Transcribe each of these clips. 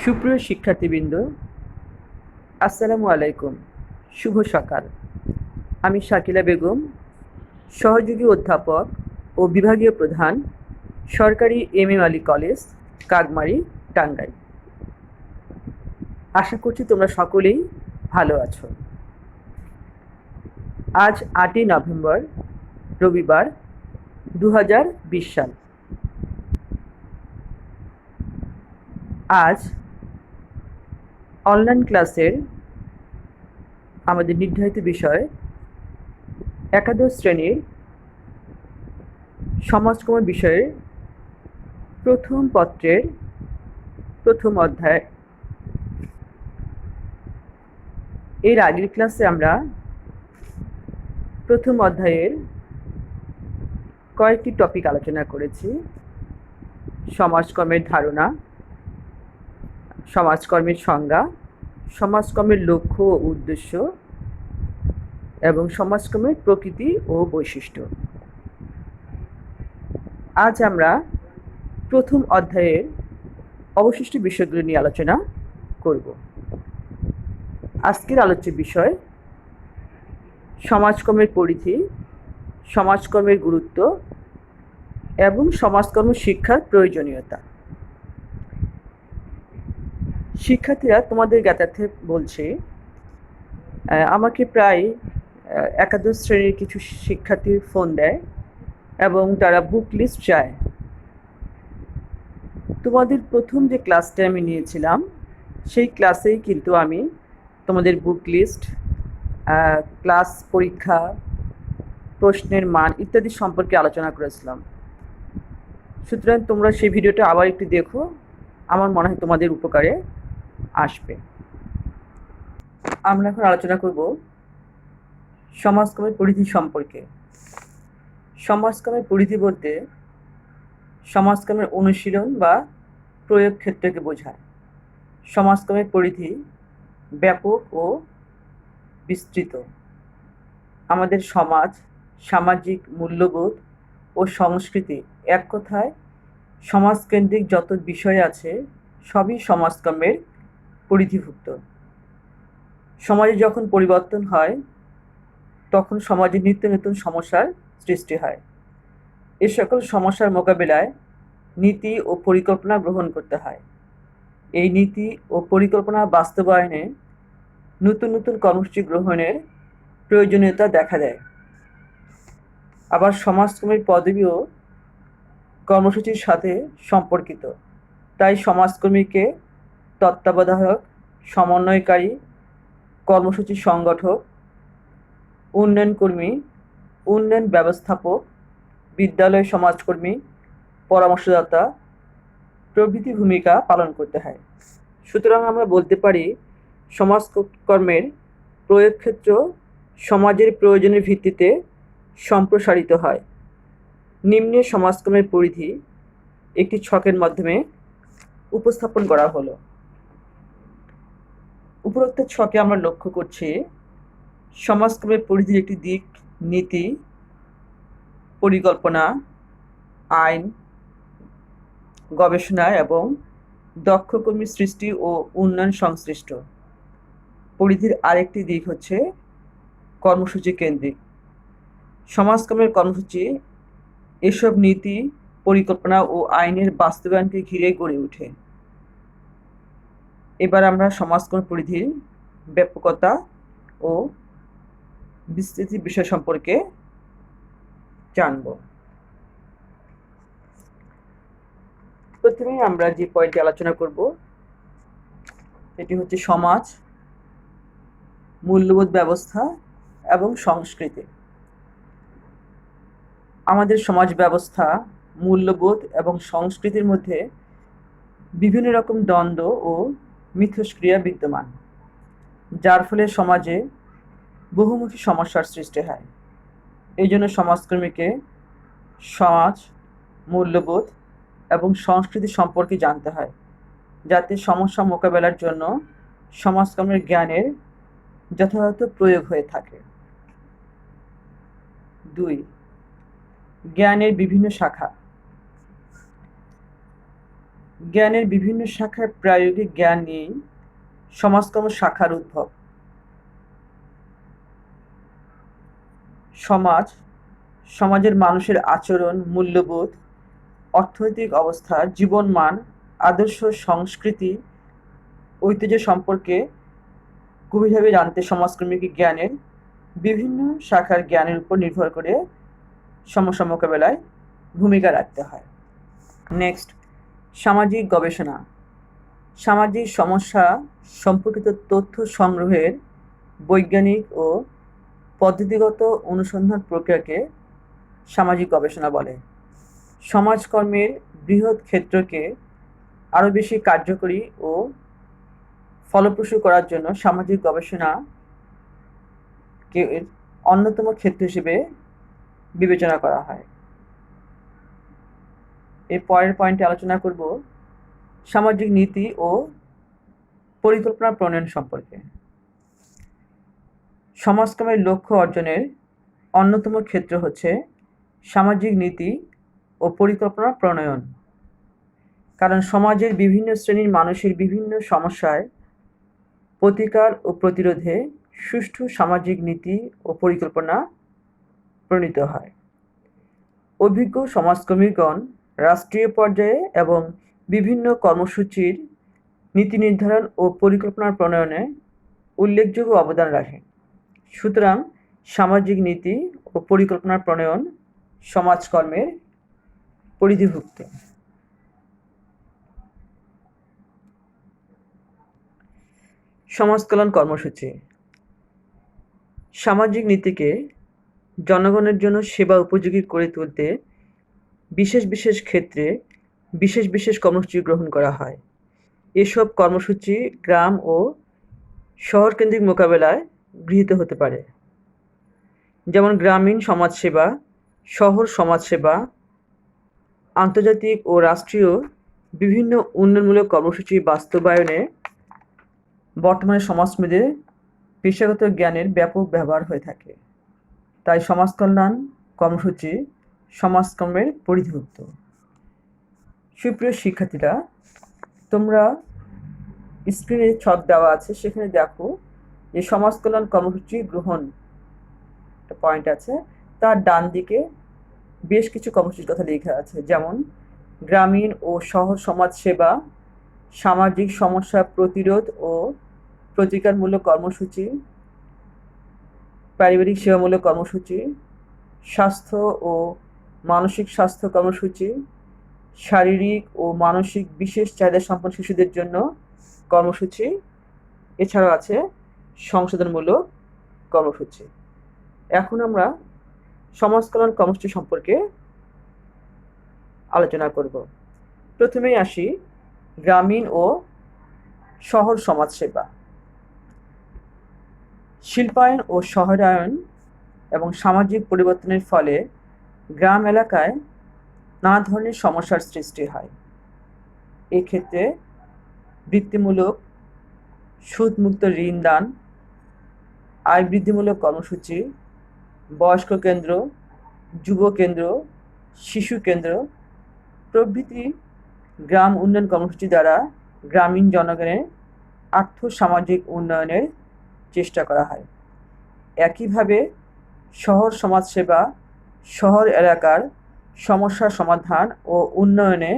সুপ্রিয় শিক্ষার্থীবৃন্দ, আসসালামু আলাইকুম। শুভ সকাল। আমি শাকিলা বেগম, সহযোগী অধ্যাপক ও বিভাগীয় প্রধান, সরকারি এম.এ. আলী কলেজ, কাকমারি, টাঙ্গাইল। আশা করছি তোমরা সকলেই ভালো আছো। আজ 8ই নভেম্বর, রবিবার, 2020 সাল। আজ অনলাইন ক্লাসের আমাদের নির্ধারিত বিষয় একাদশ শ্রেণীর সমাজকর্ম বিষয়ের প্রথম পত্রের প্রথম অধ্যায়। এর আগের ক্লাসে আমরা প্রথম অধ্যায়ের কয়েকটি টপিক আলোচনা করেছি: সমাজকর্মের ধারণা, সমাজকর্মের সংজ্ঞা, সমাজকর্মের লক্ষ্য ও উদ্দেশ্য এবং সমাজকর্মের প্রকৃতি ও বৈশিষ্ট্য। আজ আমরা প্রথম অধ্যায়ের অবশিষ্ট বিষয়গুলো নিয়ে আলোচনা করব। আজকের আলোচ্য বিষয় সমাজকর্মের পরিধি, সমাজকর্মের গুরুত্ব এবং সমাজকর্ম শিক্ষার প্রয়োজনীয়তা। শিক্ষার্থীরা তোমাদের জ্ঞাতার্থে বলছে, আমাকে প্রায় একাদশ শ্রেণীর কিছু শিক্ষার্থী ফোন দেয় এবং তারা বুক লিস্ট চায়। তোমাদের প্রথম যে ক্লাসটা আমি নিয়েছিলাম সেই ক্লাসেই কিন্তু আমি তোমাদের বুক লিস্ট, ক্লাস পরীক্ষা, প্রশ্নের মান ইত্যাদি সম্পর্কে আলোচনা করেছিলাম। সুতরাং তোমরা সেই ভিডিওটা আবার একটু দেখো, আমার মনে হয় তোমাদের উপকারে আসবে। আমরা এখন আলোচনা করব সমাজকর্মের পরিধি সম্পর্কে। সমাজকর্মের পরিধি বলতে সমাজকর্মের অনুশীলন বা প্রয়োগ ক্ষেত্রকে বোঝায়। সমাজকর্মের পরিধি ব্যাপক ও বিস্তৃত। আমাদের সমাজ, সামাজিক মূল্যবোধ ও সংস্কৃতি, এক কথায় সমাজকেন্দ্রিক যত বিষয় আছে সবই সমাজকর্মের পরিধিভুক্ত। সমাজে যখন পরিবর্তন হয় তখন সমাজে নিত্য নতুন সমস্যার সৃষ্টি হয়। এ সকল সমস্যার মোকাবিলায় নীতি ও পরিকল্পনা গ্রহণ করতে হয়। এই নীতি ও পরিকল্পনা বাস্তবায়নে নতুন নতুন কর্মসূচি গ্রহণের প্রয়োজনীয়তা দেখা দেয়। আবার সমাজকর্মের পদবিও কর্মসূচির সাথে সম্পর্কিত। তাই সমাজকর্মীকে তত্ত্বাবধায়ক, সমন্বয়কারী, কর্মসূচি সংগঠক, উন্নয়নকর্মী, উন্নয়ন ব্যবস্থাপক, বিদ্যালয় সমাজকর্মী, পরামর্শদাতা প্রভৃতি ভূমিকা পালন করতে হয়। সুতরাং আমরা বলতে পারি সমাজকর্মের প্রয়োগ ক্ষেত্র সমাজের প্রয়োজনের ভিত্তিতে সম্প্রসারিত হয়। নিম্নে সমাজকর্মের পরিধি একটি ছকের মাধ্যমে উপস্থাপন করা হলো। উপরোক্ত ছকে আমরা লক্ষ্য করছি সমাজকর্মের পরিধির একটি দিক নীতি, পরিকল্পনা, আইন, গবেষণা এবং দক্ষ কর্মী সৃষ্টি ও উন্নয়ন সংশ্লিষ্ট। পরিধির আরেকটি দিক হচ্ছে কর্মসূচি কেন্দ্রিক। সমাজকর্মের কর্মসূচি এসব নীতি, পরিকল্পনা ও আইনের বাস্তবায়নকে ঘিরে গড়ে ওঠে। এবার আমরা সমাজকর্ম পরিধির ব্যাপকতা ও বিস্তৃতি বিষয় সম্পর্কে জানব। প্রথমেই আমরা যে পয়েন্টটি আলোচনা করব এটি হচ্ছে সমাজ, মূল্যবোধ ব্যবস্থা এবং সংস্কৃতি। আমাদের সমাজ ব্যবস্থা, মূল্যবোধ এবং সংস্কৃতির মধ্যে বিভিন্ন রকম দ্বন্দ্ব ও মিথস্ক্রিয়া বিদ্যমান, যার ফলে সমাজে বহুমুখী সমস্যার সৃষ্টি হয়। এই জন্য সমাজকর্মীকে সমাজ, মূল্যবোধ এবং সংস্কৃতি সম্পর্কে জানতে হয়, যাতে সমস্যা মোকাবেলার জন্য সমাজকর্মের জ্ঞানের যথাযথ প্রয়োগ হয়ে থাকে। 2. জ্ঞানের বিভিন্ন শাখা। জ্ঞানের বিভিন্ন শাখার প্রায়োগিক জ্ঞান নিয়েই সমাজকর্ম শাখার উদ্ভব। সমাজের মানুষের আচরণ, মূল্যবোধ, অর্থনৈতিক অবস্থা, জীবনমান, আদর্শ, সংস্কৃতি, ঐতিহ্য সম্পর্কে গভীরভাবে জানতে সমাজকর্মীকে জ্ঞানের বিভিন্ন শাখার জ্ঞানের উপর নির্ভর করে সমস্যা মোকাবেলায় ভূমিকা রাখতে হয়। নেক্সট, সামাজিক গবেষণা। সামাজিক সমস্যা সম্পর্কিত তথ্য সংগ্রহের বৈজ্ঞানিক ও পদ্ধতিগত অনুসন্ধান প্রক্রিয়াকে সামাজিক গবেষণা বলে। সমাজকর্মের বৃহৎ ক্ষেত্রকে আরও বেশি কার্যকরী ও ফলপ্রসূ করার জন্য সামাজিক গবেষণাকে অন্যতম ক্ষেত্র হিসেবে বিবেচনা করা হয়। এর পরের পয়েন্টে আলোচনা করব সামাজিক নীতি ও পরিকল্পনা প্রণয়ন সম্পর্কে। সমাজকর্মের লক্ষ্য অর্জনের অন্যতম ক্ষেত্র হচ্ছে সামাজিক নীতি ও পরিকল্পনা প্রণয়ন। কারণ সমাজের বিভিন্ন শ্রেণীর মানুষের বিভিন্ন সমস্যায় প্রতিকার ও প্রতিরোধে সুষ্ঠু সামাজিক নীতি ও পরিকল্পনা প্রণীত হয়। অভিজ্ঞ সমাজকর্মীগণ রাষ্ট্রীয় পর্যায়ে এবং বিভিন্ন কর্মসূচির নীতি নির্ধারণ ও পরিকল্পনা প্রণয়নে উল্লেখযোগ্য অবদান রাখেন। সুতরাং সামাজিক নীতি ও পরিকল্পনা প্রণয়ন সমাজকর্মের পরিধিভুক্ত। সমাজ কল্যাণ কর্মসূচি। সামাজিক নীতিকে জনগণের জন্য সেবা উপযোগী করে তুলতে বিশেষ বিশেষ ক্ষেত্রে বিশেষ বিশেষ কর্মসূচি গ্রহণ করা হয়। এসব কর্মসূচি গ্রাম ও শহর কেন্দ্রিক মোকাবেলায় গৃহীত হতে পারে, যেমন গ্রামীণ সমাজসেবা, শহর সমাজসেবা, আন্তর্জাতিক ও রাষ্ট্রীয় বিভিন্ন উন্নয়নমূলক কর্মসূচি বাস্তবায়নে বর্তমানে সমাজকর্মীদের পেশাগত জ্ঞানের ব্যাপক ব্যবহার হয়ে থাকে। তাই সমাজ কল্যাণ কর্মসূচি সমাজকর্মের পরিধিভুক্ত। সুপ্রিয় শিক্ষার্থীরা, তোমরা স্ক্রিনে ছক দেওয়া আছে, সেখানে দেখো যে সমাজ কল্যাণ কর্মসূচি গ্রহণ একটা পয়েন্ট আছে, তার ডান দিকে বেশ কিছু কর্মসূচির কথা লেখা আছে, যেমন গ্রামীণ ও শহর সমাজ সেবা, সামাজিক সমস্যা প্রতিরোধ ও প্রতিকারমূলক কর্মসূচি, পারিবারিক সেবামূলক কর্মসূচি, স্বাস্থ্য ও মানসিক স্বাস্থ্য কর্মসূচি, শারীরিক ও মানসিক বিশেষ চাহিদা সম্পন্ন শিশুদের জন্য কর্মসূচি, এছাড়াও আছে সংশোধনমূলক কর্মসূচি। এখন আমরা সমাজ কল্যাণ কর্মসূচি সম্পর্কে আলোচনা করব। প্রথমেই আসি গ্রামীণ ও শহর সমাজসেবা। শিল্পায়ন ও শহরায়ন এবং সামাজিক পরিবর্তনের ফলে গ্রাম এলাকায় নানা ধরনের সমস্যার সৃষ্টি হয়। এক্ষেত্রে বৃত্তিমূলক সুদমুক্ত ঋণ দান, আয় বৃদ্ধিমূলক কর্মসূচি, বয়স্ক কেন্দ্র, যুব কেন্দ্র, শিশু কেন্দ্র প্রভৃতি গ্রাম উন্নয়ন কর্মসূচি দ্বারা গ্রামীণ জনগণের আর্থ-সামাজিক উন্নয়নের চেষ্টা করা হয়। একইভাবে শহর সমাজসেবা শহর এলাকার সমস্যা সমাধান ও উন্নয়নে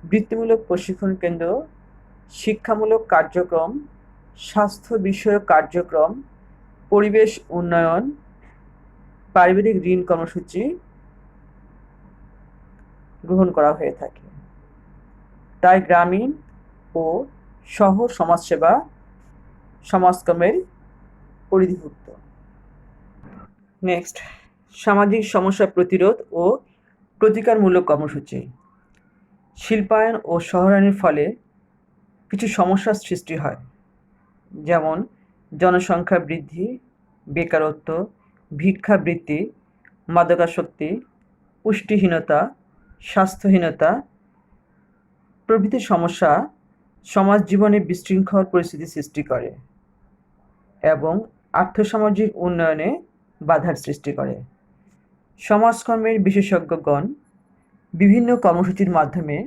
বৃত্তিমূলক প্রশিক্ষণ কেন্দ্র, শিক্ষামূলক কার্যক্রম, স্বাস্থ্য বিষয়ক কার্যক্রম, পরিবেশ উন্নয়ন, পারিবারিক ঋণ কর্মসূচি গ্রহণ করা হয়ে থাকে। তাই গ্রামীণ ও শহর সমাজসেবা সমাজকর্মের পরিধিভুক্ত। নেক্সট, সামাজিক সমস্যা প্রতিরোধ ও প্রতিকারমূলক কর্মসূচি। শিল্পায়ন ও শহরায়নের ফলে কিছু সমস্যার সৃষ্টি হয়, যেমন জনসংখ্যা বৃদ্ধি, বেকারত্ব, ভিক্ষাবৃত্তি, মাদকাসক্তি, পুষ্টিহীনতা, স্বাস্থ্যহীনতা প্রভৃতি সমস্যা সমাজ জীবনে বিশৃঙ্খল পরিস্থিতি সৃষ্টি করে এবং আর্থসামাজিক উন্নয়নে বাধার সৃষ্টি করে। সমাজকর্মের বিশেষজ্ঞগণ বিভিন্ন কর্মসূচির মাধ্যমে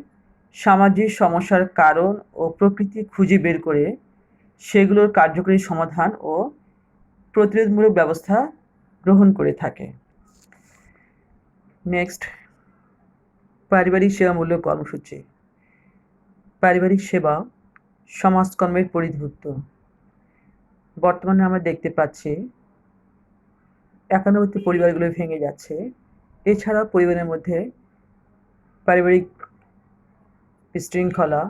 সামাজিক সমস্যার কারণ ও প্রকৃতি খুঁজে বের করে সেগুলোর কার্যকরী সমাধান ও প্রতিরোধমূলক ব্যবস্থা গ্রহণ করে থাকে। নেক্সট, পারিবারিক সেবামূলক কর্মসূচি। পারিবারিক সেবা সমাজকর্মের পরিধিভুক্ত। বর্তমানে আমরা দেখতে পাচ্ছি একান্নবর্তী পরিবারগুলো ভেঙে যাচ্ছে। এছাড়াও পরিবারের মধ্যে পারিবারিক বিশৃঙ্খলা,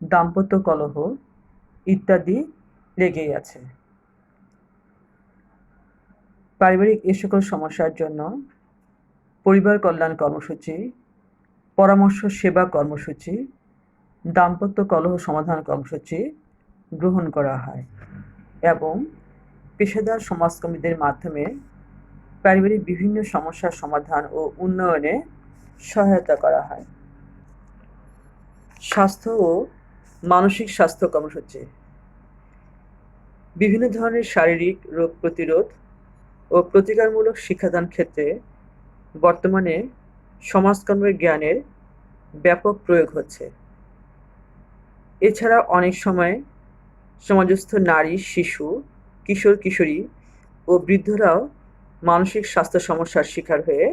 দাম্পত্য কলহ ইত্যাদি লেগেই আছে। পারিবারিক এ সকল সমস্যার জন্য পরিবার কল্যাণ কর্মসূচি, পরামর্শ সেবা কর্মসূচি, দাম্পত্য কলহ সমাধান কর্মসূচি গ্রহণ করা হয় এবং পেশাদার সমাজকর্মীদের মাধ্যমে পারিবারিক বিভিন্ন সমস্যার সমাধান ও উন্নয়নে সহায়তা করা হয়। স্বাস্থ্য ও মানসিক স্বাস্থ্য কর্মসূচি। বিভিন্ন ধরনের শারীরিক রোগ প্রতিরোধ ও প্রতিকারমূলক শিক্ষাদান ক্ষেত্রে বর্তমানে সমাজকর্মের জ্ঞানের ব্যাপক প্রয়োগ হচ্ছে। এছাড়া অনেক সময় সমাজস্থ নারী, শিশু, কিশোর কিশোরী ও বৃদ্ধরাও মানসিক স্বাস্থ্য সমস্যার শিকার হয়ে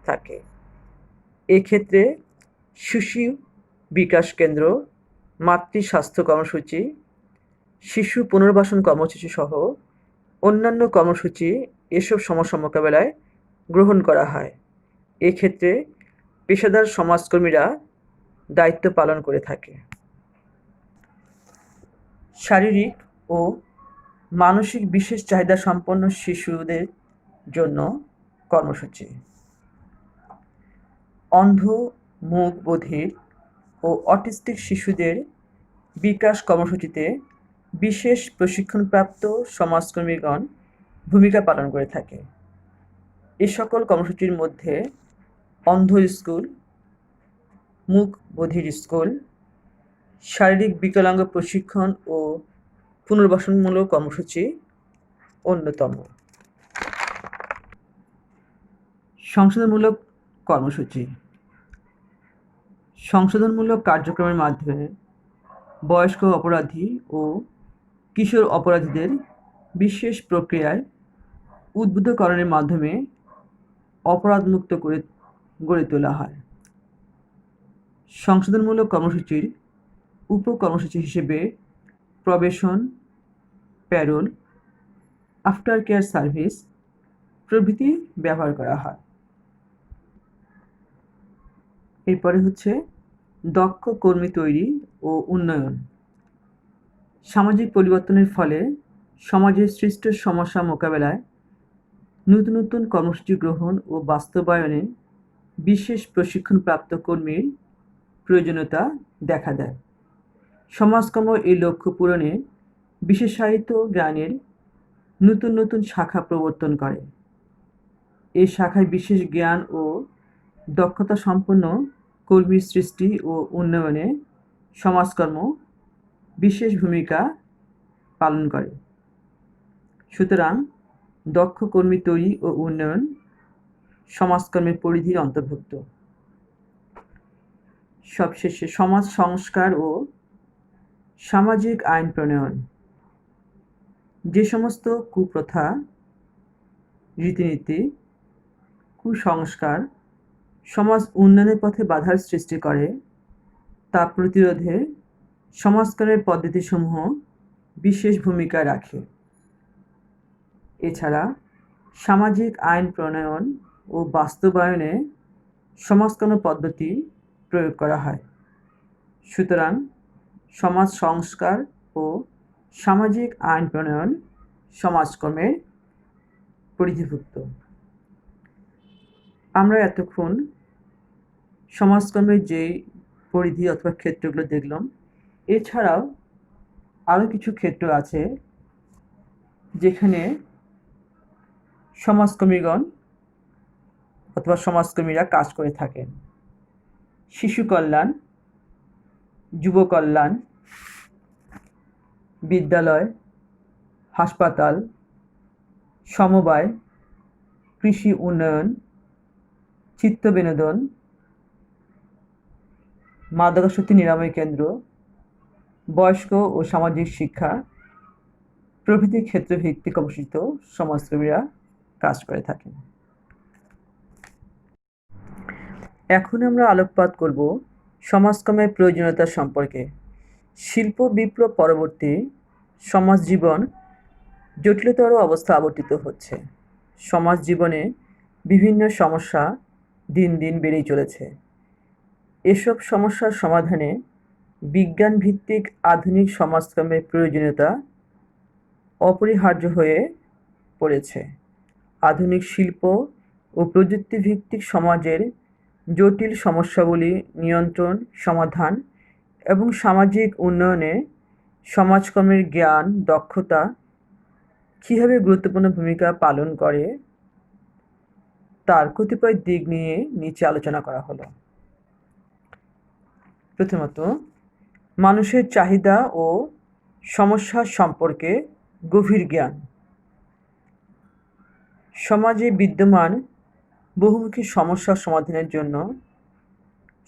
থাকে। এক্ষেত্রে শিশু বিকাশ কেন্দ্র, মাতৃ স্বাস্থ্য কর্মসূচি, শিশু পুনর্বাসন কর্মসূচি সহ অন্যান্য কর্মসূচি এসব সমস্যা মোকাবেলায় গ্রহণ করা হয়। এক্ষেত্রে পেশাদার সমাজকর্মীরা দায়িত্ব পালন করে থাকে। শারীরিক ও মানসিক বিশেষ চাহিদা সম্পন্ন শিশুদের জন্য কর্মসূচি। অন্ধ, মূক, বধির ও অটিস্টিক শিশুদের বিকাশ কর্মসূচিতে বিশেষ প্রশিক্ষণপ্রাপ্ত সমাজকর্মীগণ ভূমিকা পালন করে থাকে। এ সকল কর্মসূচির মধ্যে অন্ধ স্কুল, মূক বধির স্কুল, শারীরিক বিকলাঙ্গ প্রশিক্ষণ ও পুনর্বাসনমূলক কর্মসূচি অন্যতম। সংশোধনমূলক কর্মসূচি। সংশোধনমূলক কার্যক্রমের মাধ্যমে বয়স্ক অপরাধী ও কিশোর অপরাধীদের বিশেষ প্রক্রিয়ায় উদ্বুদ্ধকরণের মাধ্যমে অপরাধমুক্ত করে গড়ে তোলা হয়। সংশোধনমূলক কর্মসূচির উপকর্মসূচি হিসেবে probation, parole, after care service প্রভৃতি ব্যবহার করা হয়। এরপরে হচ্ছে দক্ষ কর্মী তৈরি ও উন্নয়ন। সামাজিক পরিবর্তনের ফলে সমাজের সৃষ্ট সমস্যা মোকাবেলায় নতুন নতুন কর্মসূচি গ্রহণ ও বাস্তবায়নে বিশেষ প্রশিক্ষণপ্রাপ্ত কর্মীর প্রয়োজনীয়তা দেখা দেয়। সমাজকর্ম এই লক্ষ্য পূরণে বিশেষায়িত জ্ঞানের নতুন নতুন শাখা প্রবর্তন করে। এই শাখায় বিশেষ জ্ঞান ও দক্ষতা সম্পন্ন কর্মীর সৃষ্টি ও উন্নয়নে সমাজকর্ম বিশেষ ভূমিকা পালন করে। সুতরাং দক্ষ কর্মী তৈরি ও উন্নয়ন সমাজকর্মের পরিধির অন্তর্ভুক্ত। সবশেষে সমাজ সংস্কার ও সামাজিক আইন প্রণয়ন। যে সমস্ত কুপ্রথা, রীতিনীতি, কুসংস্কার সমাজ উন্নয়নের পথে বাধার সৃষ্টি করে তা প্রতিরোধে সমাজকর্মের পদ্ধতিসমূহ বিশেষ ভূমিকা রাখে। এছাড়া সামাজিক আইন প্রণয়ন ও বাস্তবায়নে সমাজকর্ম পদ্ধতি প্রয়োগ করা হয়। সুতরাং সমাজ সংস্কার ও সামাজিক আইন প্রণয়ন সমাজকর্মের পরিধিভুক্ত। আমরা এতক্ষণ সমাজকর্মের যেই পরিধি অথবা ক্ষেত্রগুলো দেখলাম, এছাড়াও আরও কিছু ক্ষেত্র আছে যেখানে সমাজকর্মীগণ অথবা সমাজকর্মীরা কাজ করে থাকেন। শিশু কল্যাণ, যুব কল্যাণ, বিদ্যালয়, হাসপাতাল, সমবায়, কৃষি উন্নয়ন, চিত্ত বিনোদন, মাদকাসক্তি নিরাময় কেন্দ্র, বয়স্ক ও সামাজিক শিক্ষা প্রভৃতি ক্ষেত্রভিত্তিক কর্মসূচিত সমাজকর্মীরা কাজ করে থাকেন। এখন আমরা আলোকপাত করব সমাজকর্মের প্রয়োজনীয়তা সম্পর্কে। শিল্প বিপ্লব পরবর্তী সমাজ জীবন জটিলতর অবস্থা আবর্তিত হচ্ছে। সমাজ জীবনে বিভিন্ন সমস্যা দিন দিন বেড়েই চলেছে। এসব সমস্যার সমাধানে বিজ্ঞান ভিত্তিক আধুনিক সমাজকর্মের প্রয়োজনীয়তা অপরিহার্য হয়ে পড়েছে। আধুনিক শিল্প ও প্রযুক্তি ভিত্তিক সমাজের জটিল সমস্যাগুলি নিয়ন্ত্রণ, সমাধান এবং সামাজিক উন্নয়নে সমাজকর্মের জ্ঞান, দক্ষতা কীভাবে গুরুত্বপূর্ণ ভূমিকা পালন করে তার কতিপয় দিক নিয়ে নিচে আলোচনা করা হলো। প্রথমত, মানুষের চাহিদা ও সমস্যা সম্পর্কে গভীর জ্ঞান। সমাজে বিদ্যমান বহুমুখী সমস্যা সমাধানের জন্য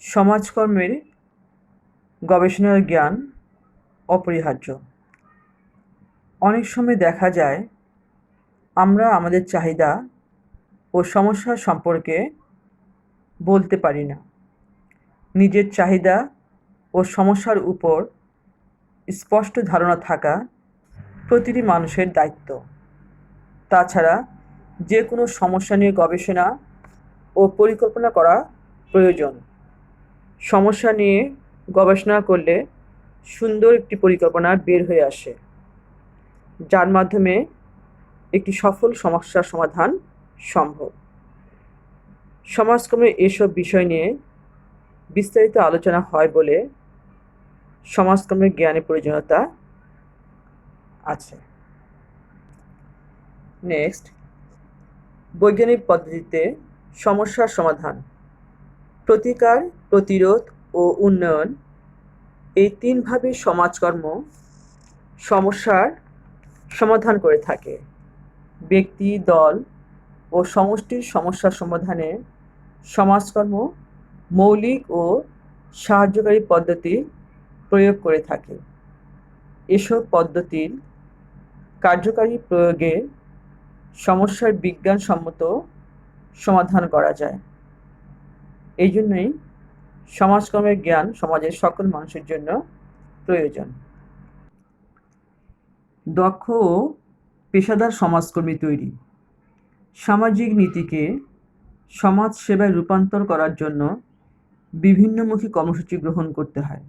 সমাজকর্মের গবেষণার জ্ঞান অপরিহার্য। অনেক সময় দেখা যায় আমরা আমাদের চাহিদা ও সমস্যা সম্পর্কে বলতে পারি না। নিজের চাহিদা ও সমস্যার উপর স্পষ্ট ধারণা থাকা প্রতিটি মানুষের দায়িত্ব। তাছাড়া যে কোনো সমস্যা নিয়ে গবেষণা ও পরিকল্পনা করা প্রয়োজন। সমস্যা নিয়ে গবেষণা করলে সুন্দর একটি পরিকল্পনা বের হয়ে আসে, যার মাধ্যমে একটি সফল সমস্যার সমাধান সম্ভব। সমাজকর্মে এসব বিষয় নিয়ে বিস্তারিত আলোচনা হয় বলে সমাজকর্মের জ্ঞানের প্রয়োজনীয়তা আছে। নেক্সট, বৈজ্ঞানিক পদ্ধতিতে সমস্যার সমাধান, প্রতিকার, প্রতিরোধ ও উন্নয়ন, এই তিনভাবে সমাজকর্ম সমস্যার সমাধান করে থাকে। ব্যক্তি, দল ও সমষ্টির সমস্যার সমাধানে সমাজকর্ম মৌলিক ও সাহায্যকারী পদ্ধতি প্রয়োগ করে থাকে। এসব পদ্ধতির কার্যকারী প্রয়োগে সমস্যার বিজ্ঞানসম্মত সমাধান করা যায়। এই জন্যই সমাজকর্মের জ্ঞান সমাজের সকল মানুষের জন্য প্রয়োজন। দক্ষ ও পেশাদার সমাজকর্মী তৈরি। সামাজিক নীতিকে সমাজ সেবায় রূপান্তর করার জন্য বিভিন্নমুখী কর্মসূচি গ্রহণ করতে হয়।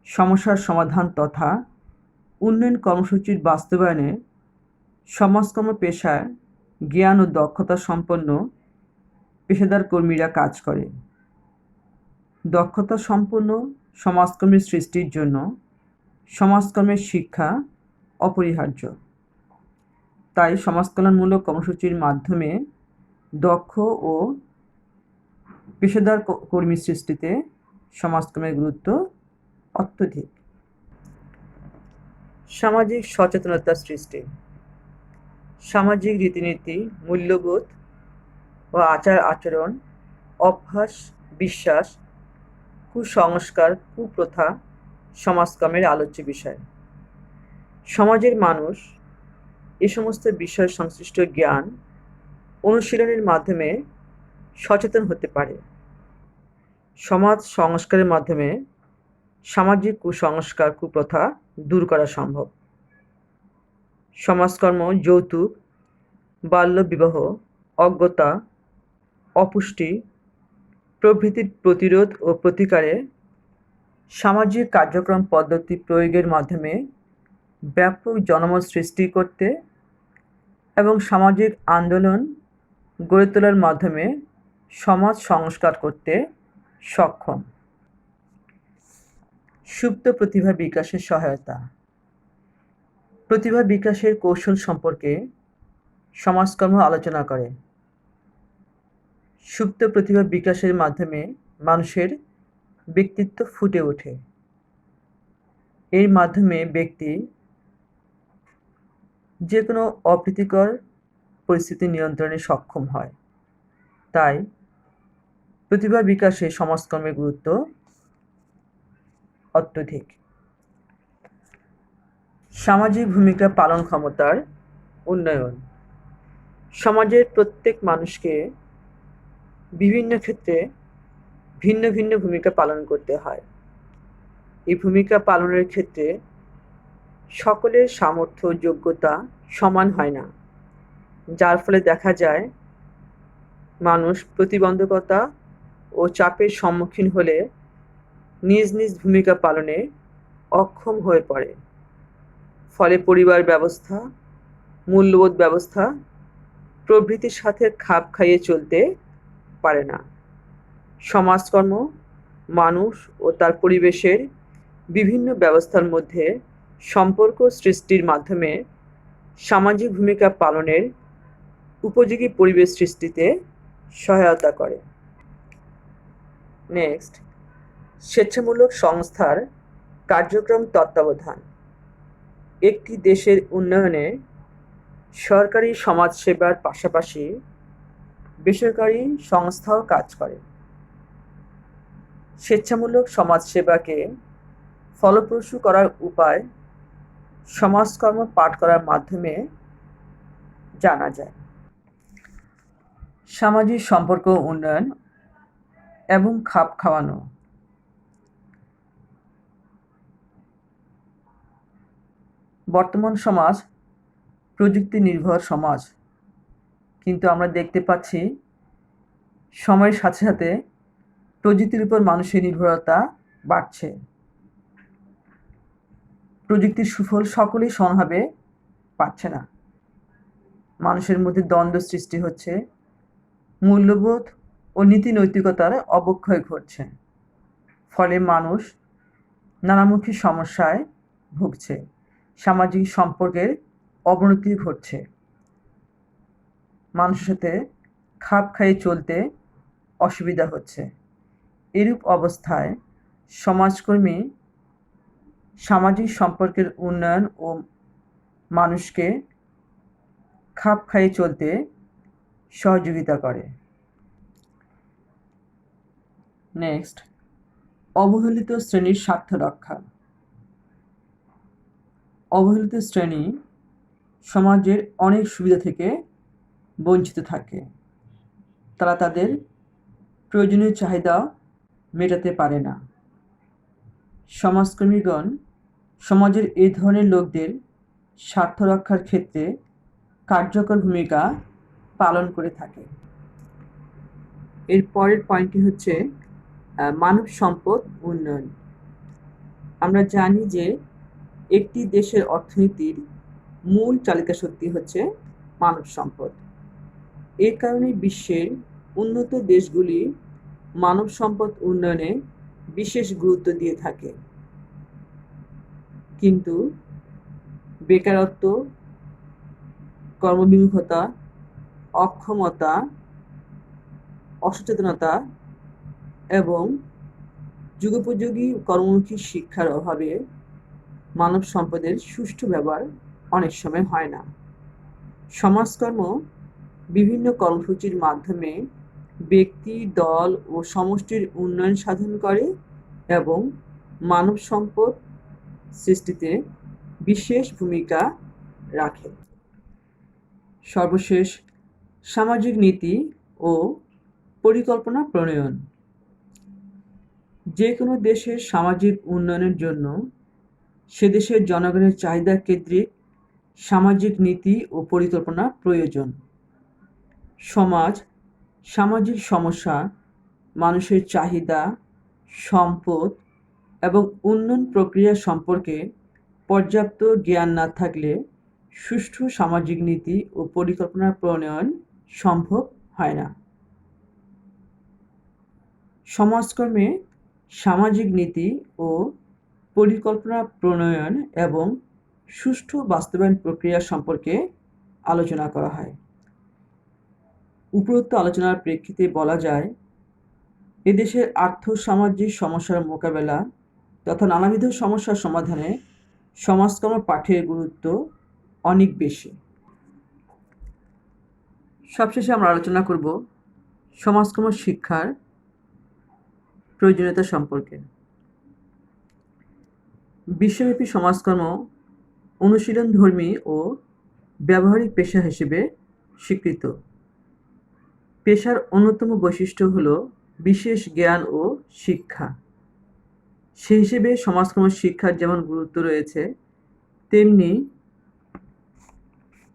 সমস্যার সমাধান তথা উন্নয়ন কর্মসূচির বাস্তবায়নে সমাজকর্ম পেশায় জ্ঞান ও দক্ষতা সম্পন্ন পেশাদার কর্মীরা কাজ করে। দক্ষতা সম্পন্ন সমাজকর্মীর সৃষ্টির জন্য সমাজকর্মের শিক্ষা অপরিহার্য। তাই সমাজকল্যাণমূলক কর্মসূচির মাধ্যমে দক্ষ ও পেশাদার কর্মী সৃষ্টিতে সমাজকর্মের গুরুত্ব অত্যধিক। সামাজিক সচেতনতা সৃষ্টি। সামাজিক রীতিনীতি, মূল্যবোধ ও আচার আচরণ, অভ্যাস, বিশ্বাস, কুসংস্কার, কুপ্রথা সমাজকর্মের আলোচ্য বিষয়। সমাজের মানুষ এ সমস্ত বিষয় সংশ্লিষ্ট জ্ঞান অনুশীলনের মাধ্যমে সচেতন হতে পারে। সমাজ সংস্কারের মাধ্যমে সামাজিক কুসংস্কার, কুপ্রথা দূর করা সম্ভব। সমাজকর্ম যৌতুক, বাল্যবিবাহ, অজ্ঞতা, অপুষ্টি প্রভৃতির প্রতিরোধ ও প্রতিকারে সামাজিক কার্যক্রম পদ্ধতি প্রয়োগের মাধ্যমে ব্যাপক জনমত সৃষ্টি করতে এবং সামাজিক আন্দোলন গড়ে তোলার মাধ্যমে সমাজ সংস্কার করতে সক্ষম। সুপ্ত প্রতিভা বিকাশের সহায়তা। প্রতিভা বিকাশের কৌশল সম্পর্কে সমাজকর্ম আলোচনা করে। সুপ্ত প্রতিভা বিকাশের মাধ্যমে মানুষের ব্যক্তিত্ব ফুটে ওঠে। এর মাধ্যমে ব্যক্তি যে কোনো অপ্রীতিকর পরিস্থিতি নিয়ন্ত্রণে সক্ষম হয়। তাই প্রতিভা বিকাশে সমাজকর্মের গুরুত্ব অত্যধিক। সামাজিক ভূমিকা পালন ক্ষমতার উন্নয়ন। সমাজের প্রত্যেক মানুষকে বিভিন্ন ক্ষেত্রে ভিন্ন ভিন্ন ভূমিকা পালন করতে হয়। এই ভূমিকা পালনের ক্ষেত্রে সকলের সামর্থ্য যোগ্যতা সমান হয় না, যার ফলে দেখা যায় মানুষ প্রতিবন্ধকতা ও চাপের সম্মুখীন হলে নিজ নিজ ভূমিকা পালনে অক্ষম হয়ে পড়ে। ফলে পরিবার ব্যবস্থা, মূল্যবোধ ব্যবস্থা প্রভৃতির সাথে খাপ খাইয়ে চলতে পারে না। সমাজকর্ম মানুষ ও তার পরিবেশের বিভিন্ন ব্যবস্থার মধ্যে সম্পর্ক সৃষ্টির মাধ্যমে সামাজিক ভূমিকা পালনের উপযোগী পরিবেশ সৃষ্টিতে সহায়তা করে। নেক্সট, স্বেচ্ছামূলক সংস্থার কার্যক্রম তত্ত্বাবধান। একটি দেশের উন্নয়নে সরকারি সমাজসেবার পাশাপাশি বেসরকারি সংস্থাও কাজ করে। স্বেচ্ছামূলক সমাজসেবাকে ফলপ্রসূ করার উপায় সমাজকর্ম পাঠ করার মাধ্যমে জানা যায়। সামাজিক সম্পর্ক উন্নয়ন এবং খাপ খাওয়ানো। বর্তমান সমাজ প্রযুক্তি নির্ভর সমাজ, কিন্তু আমরা দেখতে পাচ্ছি সময়ের সাথে সাথে প্রযুক্তির উপর মানুষের নির্ভরতা বাড়ছে। প্রযুক্তির সুফল সকলেই সমানভাবে পাচ্ছে না। মানুষের মধ্যে দ্বন্দ্ব সৃষ্টি হচ্ছে, মূল্যবোধ ও নীতি নৈতিকতার অবক্ষয় ঘটছে। ফলে মানুষ নানামুখী সমস্যায় ভুগছে, সামাজিক সম্পর্কের অবনতি ঘটছে, মানুষের সাথে খাপ খাইয়ে চলতে অসুবিধা হচ্ছে। এরূপ অবস্থায় সমাজকর্মী সামাজিক সম্পর্কের উন্নয়ন ও মানুষকে খাপ খাইয়ে চলতে সহযোগিতা করে। নেক্সট, অবহেলিত শ্রেণীর স্বার্থ রক্ষা। অবহেলিত শ্রেণী সমাজের অনেক সুবিধা থেকে বঞ্চিত থাকে। তারা তাদের প্রয়োজনীয় চাহিদা মেটাতে পারে না। সমাজকর্মীগণ সমাজের এই ধরনের লোকদের স্বার্থ রক্ষার ক্ষেত্রে কার্যকর ভূমিকা পালন করে থাকে। এর পরের পয়েন্টটি হচ্ছে মানব সম্পদ উন্নয়ন। আমরা জানি যে একটি দেশের অর্থনীতির মূল চালিকা শক্তি হচ্ছে মানব সম্পদ। এর কারণে বিশ্বের উন্নত দেশগুলি মানব সম্পদ উন্নয়নে বিশেষ গুরুত্ব দিয়ে থাকে। কিন্তু বেকারত্ব, কর্মবিমুখতা, অক্ষমতা, অসচেতনতা এবং যুগোপযোগী কর্মমুখী শিক্ষার অভাবে মানব সম্পদের সুষ্ঠু ব্যবহার অনেক সময় হয় না। সমাজকর্ম বিভিন্ন কর্মসূচির মাধ্যমে ব্যক্তি, দল ও সমষ্টির উন্নয়ন সাধন করে এবং মানব সম্পদ সৃষ্টিতে বিশেষ ভূমিকা রাখে। সর্বশেষ, সামাজিক নীতি ও পরিকল্পনা প্রণয়ন। যে কোনো দেশের সামাজিক উন্নয়নের জন্য সে দেশের জনগণের চাহিদা কেন্দ্রিক সামাজিক নীতি ও পরিকল্পনা প্রয়োজন। সমাজ সামাজিক সমস্যা, মানুষের চাহিদা, সম্পদ এবং উন্নয়ন প্রক্রিয়া সম্পর্কে পর্যাপ্ত জ্ঞান না থাকলে সুষ্ঠু সামাজিক নীতি ও পরিকল্পনা প্রণয়ন সম্ভব হয় না। সমাজকর্মে সামাজিক নীতি ও পরিকল্পনা প্রণয়ন এবং সুষ্ঠু বাস্তবায়ন প্রক্রিয়া সম্পর্কে আলোচনা করা হয়। উপরোক্ত আলোচনার প্রেক্ষিতে বলা যায়, এদেশের আর্থ-সামাজিক সমস্যার মোকাবেলা তথা নানাবিধ সমস্যার সমাধানে সমাজকর্ম পাঠের গুরুত্ব অনেক বেশি। সবশেষে আমরা আলোচনা করব সমাজকর্ম শিক্ষার প্রয়োজনীয়তা সম্পর্কে। বিশ্বব্যাপী সমাজকর্ম অনুশীলনধর্মী ও ব্যবহারিক পেশা হিসেবে স্বীকৃত। পেশার অন্যতম বৈশিষ্ট্য হল বিশেষ জ্ঞান ও শিক্ষা। সেই হিসেবে সমাজকর্ম শিক্ষার যেমন গুরুত্ব রয়েছে, তেমনি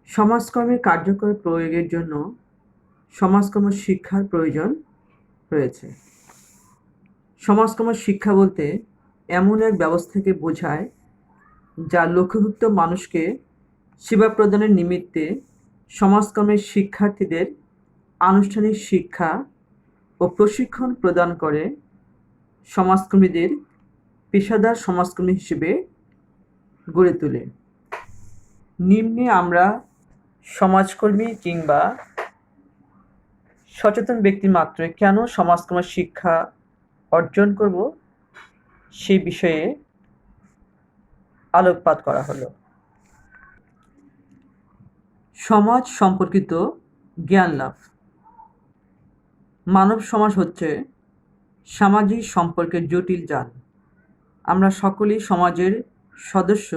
সমাজকর্মের কার্যকর প্রয়োগের জন্য সমাজকর্ম শিক্ষার প্রয়োজন রয়েছে। সমাজকর্ম শিক্ষা বলতে এমন এক ব্যবস্থাকে বোঝায় যা লক্ষ্যভুক্ত মানুষকে সেবা প্রদানের নিমিত্তে সমাজকর্মের শিক্ষার্থীদের আনুষ্ঠানিক শিক্ষা ও প্রশিক্ষণ প্রদান করে সমাজকর্মীদের পেশাদার সমাজকর্মী হিসেবে গড়ে তোলে। নিম্নে আমরা সমাজকর্মী কিংবা সচেতন ব্যক্তি মাত্রই কেন সমাজকর্ম শিক্ষা অর্জন করব সেই বিষয়ে আলোকপাত করা হলো। সমাজ সম্পর্কিত জ্ঞান লাভ। মানব সমাজ হচ্ছে সামাজিক সম্পর্কের জটিল জাল। আমরা সকলেই সমাজের সদস্য,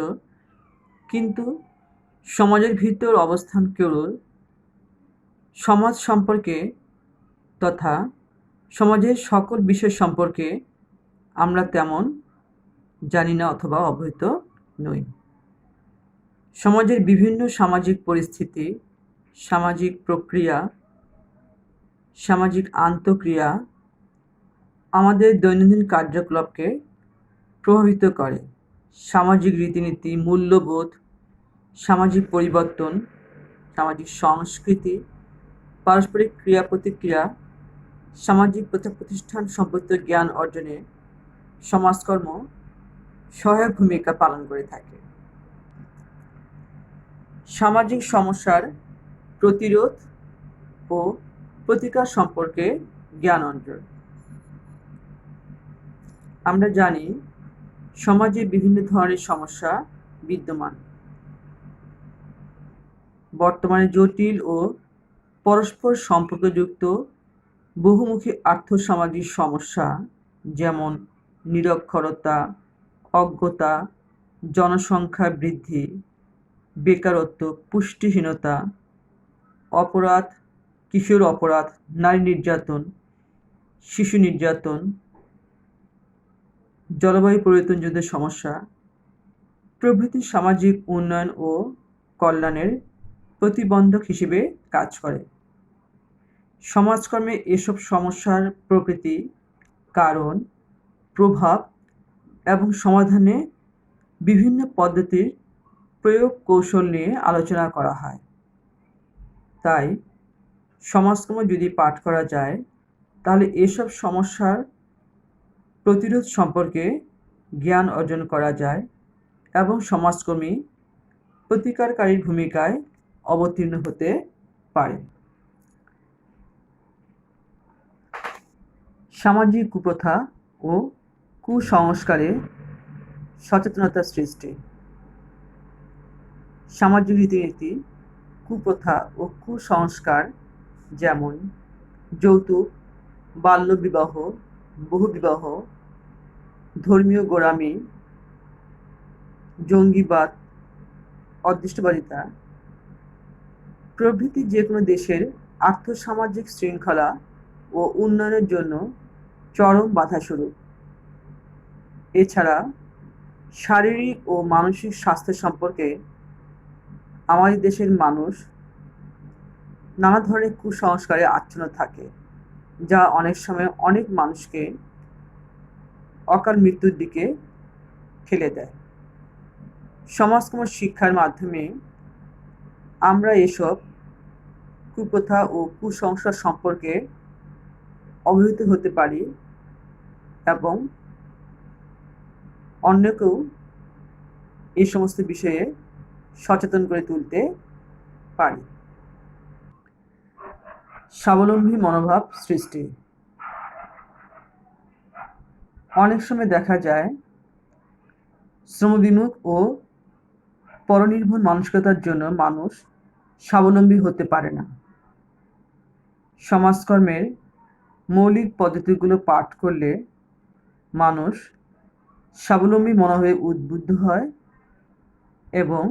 কিন্তু সমাজের ভিতর অবস্থান কেবল সমাজ সম্পর্কে তথা সমাজের সকল বিষয় সম্পর্কে আমরা তেমন জানি না অথবা অবহিত নই। সমাজের বিভিন্ন সামাজিক পরিস্থিতি, সামাজিক প্রক্রিয়া, সামাজিক আন্তঃক্রিয়া আমাদের দৈনন্দিন কার্যকলাপকে প্রভাবিত করে। সামাজিক রীতিনীতি, মূল্যবোধ, সামাজিক পরিবর্তন, সামাজিক সংস্কৃতি, পারস্পরিক ক্রিয়া প্রতিক্রিয়া, সামাজিক প্রতিষ্ঠান সম্পর্কিত জ্ঞান অর্জনে সমাজকর্ম সহায়ক ভূমিকা পালন করে থাকে। সামাজিক সমস্যার প্রতিরোধ ও প্রতিকার সম্পর্কে জ্ঞান অর্জন। আমরা জানি সমাজে বিভিন্ন ধরনের সমস্যা বিদ্যমান। বর্তমানে জটিল ও পরস্পর সম্পর্কযুক্ত বহুমুখী আর্থসামাজিক সমস্যা যেমন নিরক্ষরতা, অজ্ঞতা, জনসংখ্যা বৃদ্ধি, বেকারত্ব, পুষ্টিহীনতা, অপরাধ, কিশোর অপরাধ, নারী নির্যাতন, শিশু নির্যাতন, জলবায়ু পরিবর্তনজনিত সমস্যা প্রভৃতি সামাজিক উন্নয়ন ও কল্যাণের প্রতিবন্ধক হিসেবে কাজ করে। সমাজকর্মে এসব সমস্যার প্রকৃতি, কারণ, প্রভাব এবং সমাধানে বিভিন্ন পদ্ধতির প্রয়োগ কৌশল নিয়ে আলোচনা করা হয়। তাই সমাজকর্ম যদি পাঠ করা যায়, তাহলে এসব সমস্যার প্রতিরোধ সম্পর্কে জ্ঞান অর্জন করা যায় এবং সমাজকর্মী প্রতিকারকারীর ভূমিকায় অবতীর্ণ হতে পারে। সামাজিক কুপ্রথা ও কুসংস্কারে সচেতনতা সৃষ্টি। সামাজিক রীতিনীতি, কুপ্রথা ও কুসংস্কার যেমন যৌতুক, বাল্যবিবাহ, বহুবিবাহ, ধর্মীয় গোঁড়ামি, জঙ্গিবাদ, অদৃষ্টবাদিতা প্রভৃতি যে কোনো দেশের আর্থসামাজিক শৃঙ্খলা ও উন্নয়নের জন্য চরম বাধাস্বরূপ। এছাড়া শারীরিক ও মানসিক স্বাস্থ্য সম্পর্কে আমাদের দেশের মানুষ নানা ধরনের কুসংস্কারে আচ্ছন্ন থাকে, যা অনেক সময় অনেক মানুষকে অকাল মৃত্যুর দিকে ঠেলে দেয়। সমাজকর্ম শিক্ষার মাধ্যমে আমরা এসব কুপ্রথা ও কুসংস্কার সম্পর্কে অবহিত হতে পারি এবং অন্যকেও এই সমস্ত বিষয়ে সচেতন করে তুলতে পারি। স্বাবলম্বী মনোভাব সৃষ্টি। অনেক সময় দেখা যায় শ্রমবিমুখ ও পরনির্ভর মানসিকতার জন্য মানুষ স্বাবলম্বী হতে পারে না। সমাজকর্মের মৌলিক পদ্ধতিগুলো পাঠ করলে মানুষ স্বাবলম্বী মনে হয়ে উদ্বুদ্ধ হয় এবং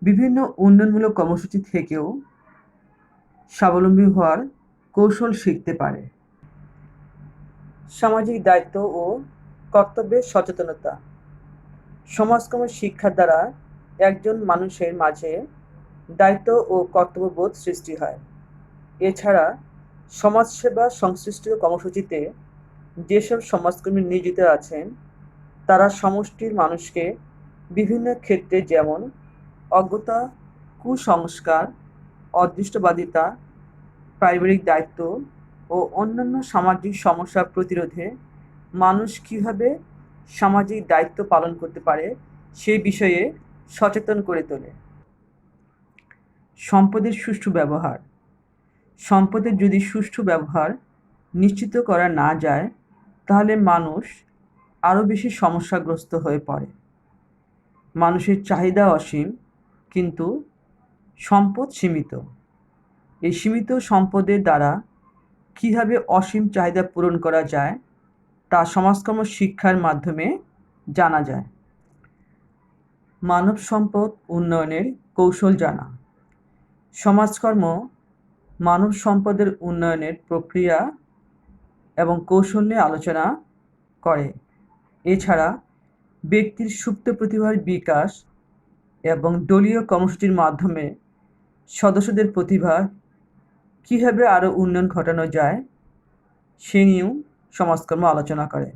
বিভিন্ন উন্নয়নমূলক কর্মসূচি থেকেও স্বাবলম্বী হওয়ার কৌশল শিখতে পারে। সামাজিক দায়িত্ব ও কর্তব্যের সচেতনতা। সমাজকর্ম শিক্ষার দ্বারা একজন মানুষের মাঝে দায়িত্ব ও কর্তব্যবোধ সৃষ্টি হয়। এছাড়া সমাজসেবা সংশ্লিষ্ট কর্মসূচিতে যেসব সমাজকর্মী নিয়োজিত আছেন তারা সমষ্টির মানুষকে বিভিন্ন ক্ষেত্রে যেমন অজ্ঞতা, কুসংস্কার, অদৃষ্টবাদিতা, পারিবারিক দায়িত্ব ও অন্যান্য সামাজিক সমস্যা প্রতিরোধে মানুষ কীভাবে সামাজিক দায়িত্ব পালন করতে পারে সেই বিষয়ে সচেতন করে তোলে। সম্পদের সুষ্ঠু ব্যবহার। সম্পদের যদি সুষ্ঠু ব্যবহার নিশ্চিত করা না যায় তাহলে মানুষ আরও বেশি সমস্যাগ্রস্ত হয়ে পড়ে। মানুষের চাহিদা অসীম, কিন্তু সম্পদ সীমিত। এই সীমিত সম্পদের দ্বারা কীভাবে অসীম চাহিদা পূরণ করা যায় তা সমাজকর্ম শিক্ষার মাধ্যমে জানা যায়। মানব সম্পদ উন্নয়নের কৌশল জানা। সমাজকর্ম মানব সম্পদের উন্নয়নের প্রক্রিয়া এবং কৌশল নিয়ে আলোচনা করে। এছাড়া ব্যক্তির সুপ্ত প্রতিভার বিকাশ এবং দলীয় কর্মসূচির মাধ্যমে সদস্যদের প্রতিভা কীভাবে আরও উন্নয়ন ঘটানো যায় সে নিয়েও সমাজকর্ম আলোচনা করে।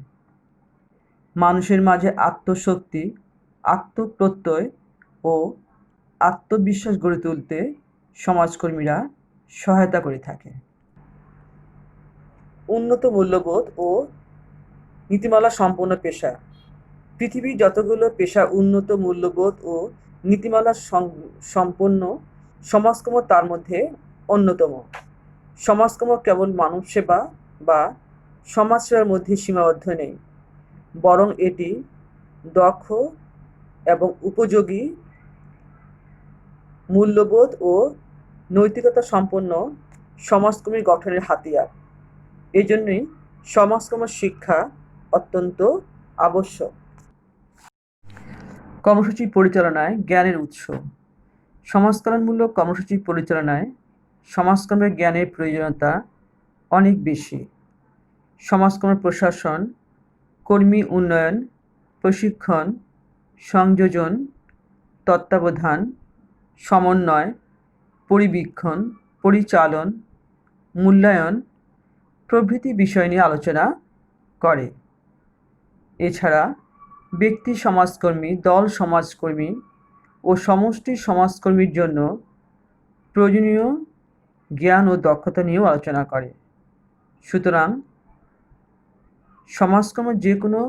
মানুষের মাঝে আত্মশক্তি, আত্মপ্রত্যয় ও আত্মবিশ্বাস গড়ে তুলতে সমাজকর্মীরা সহায়তা করে থাকে। উন্নত মূল্যবোধ ও নীতিমালা সম্পন্ন পেশা। পৃথিবীর যতগুলো পেশা উন্নত মূল্যবোধ ও নীতিমালা সম্পন্ন, সমাজকর্ম তার মধ্যে অন্যতম। সমাজকর্ম কেবল মানব সেবা বা সমাজসেবার মধ্যে সীমাবদ্ধ নেই, বরং এটি দক্ষ এবং উপযোগী মূল্যবোধ ও নৈতিকতা সম্পন্ন সমাজকর্মী গঠনের হাতিয়ার। এজন্যই সমাজকর্ম শিক্ষা অত্যন্ত আবশ্যক। কর্মসূচি পরিচালনায় জ্ঞানের উৎস। সমাজকল্যাণমূলক কর্মসূচি পরিচালনায় সমাজকর্মের জ্ঞানের প্রয়োজনীয়তা অনেক বেশি। সমাজকর্ম প্রশাসন, কর্মী উন্নয়ন, প্রশিক্ষণ, সংযোজন, তত্ত্বাবধান, সমন্বয়, পরিবীক্ষণ, পরিচালন, মূল্যায়ন প্রভৃতি বিষয় নিয়ে আলোচনা করে। এছাড়া ব্যক্তি সমাজকর্মী, দল সমাজকর্মী ও সমষ্টি সমাজকর্মীর জন্য প্রয়োজনীয় জ্ঞান ও দক্ষতা নিয়েও আলোচনা করে। সুতরাং সমাজকর্ম যে কোনো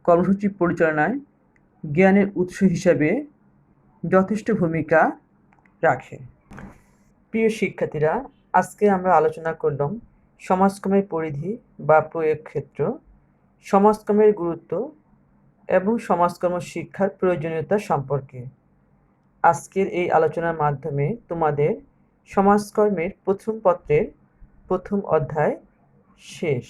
কর্মসূচি পরিচালনায় জ্ঞানের উৎস হিসাবে যথেষ্ট ভূমিকা রাখে। প্রিয় শিক্ষার্থীরা, আজকে আমরা আলোচনা করলাম সমাজকর্মের পরিধি বা প্রয়োগ ক্ষেত্র, সমাজকর্মের গুরুত্ব এবং সমাজকর্ম শিক্ষার প্রয়োজনীয়তা সম্পর্কে। আজকের এই আলোচনার মাধ্যমে তোমাদের সমাজকর্মের প্রথম পত্রের প্রথম অধ্যায় শেষ।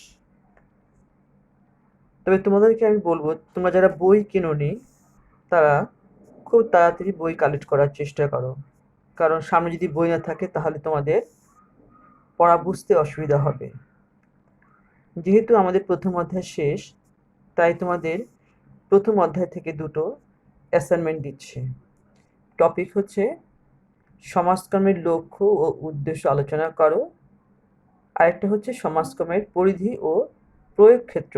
তবে তোমাদেরকে আমি বলবো, তোমরা যারা বই কেনোনি তারা খুব তাড়াতাড়ি বই কালেক্ট করার চেষ্টা করো, কারণ সামনে যদি বই না থাকে তাহলে তোমাদের পড়া বুঝতে অসুবিধা হবে। যেহেতু আমাদের প্রথম অধ্যায় শেষ, তাই তোমাদের প্রথম অধ্যায় থেকে দুটো অ্যাসাইনমেন্ট দিচ্ছে। টপিক হচ্ছে সমাজকর্মের লক্ষ্য ও উদ্দেশ্য আলোচনা করো, আরেকটা হচ্ছে সমাজকর্মের পরিধি ও প্রয়োগ ক্ষেত্র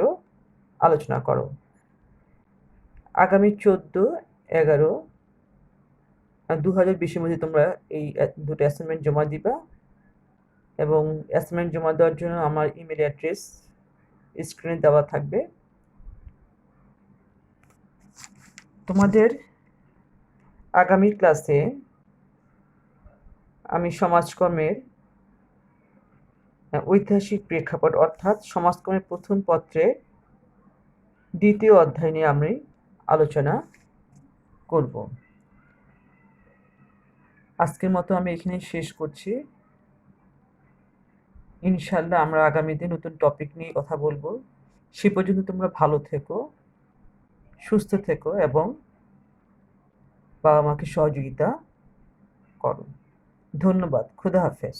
আলোচনা করো। আগামী 14/11/2020 মধ্যে তোমরা এই দুটো অ্যাসাইনমেন্ট জমা দিবা, এবং অ্যাসাইনমেন্ট জমা দেওয়ার জন্য আমার ইমেল অ্যাড্রেস স্ক্রিনে দেওয়া থাকবে। তোমাদের আগামী ক্লাসে আমি সমাজকর্মের ঐতিহাসিক প্রেক্ষাপট অর্থাৎ সমাজকর্মের প্রথম পত্রের দ্বিতীয় অধ্যায় নিয়ে আমি আলোচনা করব। আজকের মতো আমি এখানেই শেষ করছি। ইনশাল্লাহ আমরা আগামীতে নতুন টপিক নিয়ে কথা বলবো। সে পর্যন্ত তোমরা ভালো থেকো, সুস্থ থেকো এবং বাবা মাকে সহযোগিতা করো। ধন্যবাদ। খোদা হাফেজ।